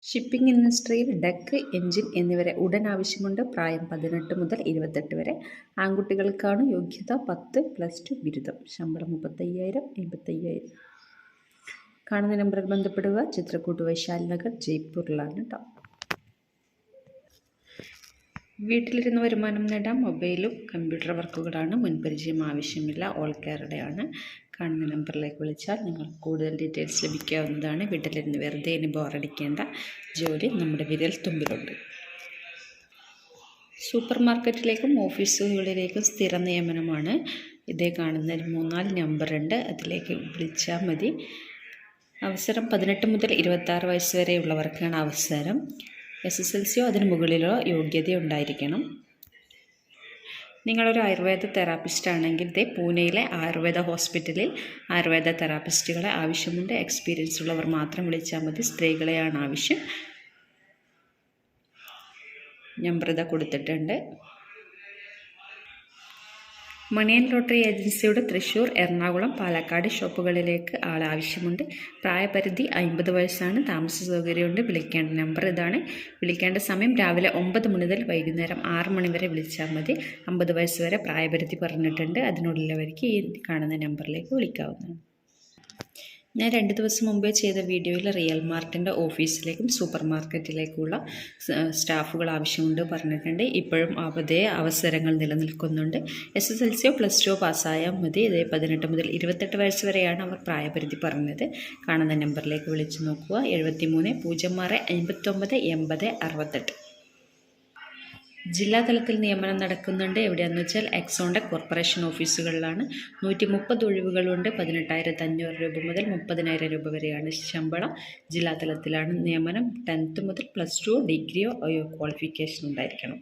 Shipping ഇൻഡസ്ട്രിയിൽ deck, engine എന്നിവരെ ഉടൻ ആവശ്യമുണ്ട്. പ്രായം 18 മുതൽ 28 വരെ. ആൺകുട്ടികൾക്കാണ് യോഗ്യത. 10+2 ബിരുദം. ശമ്പളം 35,000, 55,000. കാണുന്ന നമ്പറിൽ ബന്ധപ്പെടുക. ചിത്രകൂട്ട് വൈശാൽ നഗർ, ജയ്പൂരിലാണ് കേട്ടോ. വീട്ടിലിരുന്ന് വരുമാനം നേടാം. മൊബൈലും കമ്പ്യൂട്ടർ വർക്കുകളാണ്. മുൻപരിചയം ആവശ്യമില്ല. ഓൾ കേരളയാണ്. കാണുന്ന നമ്പറിലേക്ക് വിളിച്ചാൽ നിങ്ങൾക്ക് കൂടുതൽ ഡീറ്റെയിൽസ് ലഭിക്കാവുന്നതാണ്. വീട്ടിലിരുന്ന് വെറുതെ ഇനി ബോറടിക്കേണ്ട ജോലി നമ്മുടെ വിരൽ തുമ്പിലുണ്ട്. സൂപ്പർ മാർക്കറ്റിലേക്കും ഓഫീസുകളിലേക്കും സ്ഥിര നിയമനമാണ്. ഇതേ കാണുന്ന 3-4 നമ്പറുണ്ട്. അതിലേക്ക് വിളിച്ചാൽ മതി. അവസരം 18 മുതൽ 26 വയസ്സ് വരെയുള്ളവർക്കാണ് അവസരം. SSLCയോ അതിന് മുകളിലോ യോഗ്യത ഉണ്ടായിരിക്കണം. നിങ്ങളൊരു ആയുർവേദ തെറാപ്പിസ്റ്റ് ആണെങ്കിൽ പൂനെയിലെ ആയുർവേദ ഹോസ്പിറ്റലിൽ ആയുർവേദ തെറാപ്പിസ്റ്റുകളെ ആവശ്യമുണ്ട്. എക്സ്പീരിയൻസ് ഉള്ളവർ മാത്രം വിളിച്ചാൽ മതി. സ്ത്രീകളെയാണ് ആവശ്യം. നമ്പർ ഇതാ കൊടുത്തിട്ടുണ്ട്. മണി ആൻഡ് ലോട്ടറി ഏജൻസിയുടെ തൃശ്ശൂർ, എറണാകുളം, പാലക്കാട് ഷോപ്പുകളിലേക്ക് ആവശ്യമുണ്ട്. പ്രായപരിധി 50 വയസ്സാണ്. താമസ സൗകര്യമുണ്ട്. വിളിക്കേണ്ട നമ്പർ ഇതാണ്. വിളിക്കേണ്ട സമയം രാവിലെ 9 മുതൽ വൈകുന്നേരം 6 മണി വരെ വിളിച്ചാൽ മതി. 50 വയസ്സ് വരെ പ്രായപരിധി പറഞ്ഞിട്ടുണ്ട്. അതിനുള്ളിലവർക്ക് ഈ കാണുന്ന നമ്പറിലേക്ക് വിളിക്കാവുന്നതാണ്. ഞാൻ 2 ദിവസം മുമ്പേ ചെയ്ത വീഡിയോയിൽ റിയൽ മാർട്ടിൻ്റെ ഓഫീസിലേക്കും സൂപ്പർ മാർക്കറ്റിലേക്കുള്ള സ്റ്റാഫുകൾ ആവശ്യമുണ്ട് പറഞ്ഞിട്ടുണ്ട്. ഇപ്പോഴും അതേ അവസരങ്ങൾ നിലനിൽക്കുന്നുണ്ട്. SSLCയോ +2 പാസ്സായാൽ മതി. 18 മുതൽ 28 വയസ്സ് വരെയാണ് അവർ പ്രായപരിധി പറഞ്ഞത്. കാണുന്ന നമ്പറിലേക്ക് വിളിച്ചു നോക്കുക. 73 06 59 80 68. ജില്ലാതലത്തിൽ നിയമനം നടക്കുന്നുണ്ട്. എവിടെയാണെന്ന് വെച്ചാൽ എക്സോണിൻ്റെ കോർപ്പറേഷൻ ഓഫീസുകളിലാണ്. 130 ഒഴിവുകളുണ്ട്. 18,500 രൂപ മുതൽ 30,000 രൂപ വരെയാണ് ശമ്പളം. ജില്ലാതലത്തിലാണ് നിയമനം. 10th മുതൽ +2 ഡിഗ്രിയോ ക്വാളിഫിക്കേഷൻ ഉണ്ടായിരിക്കണം.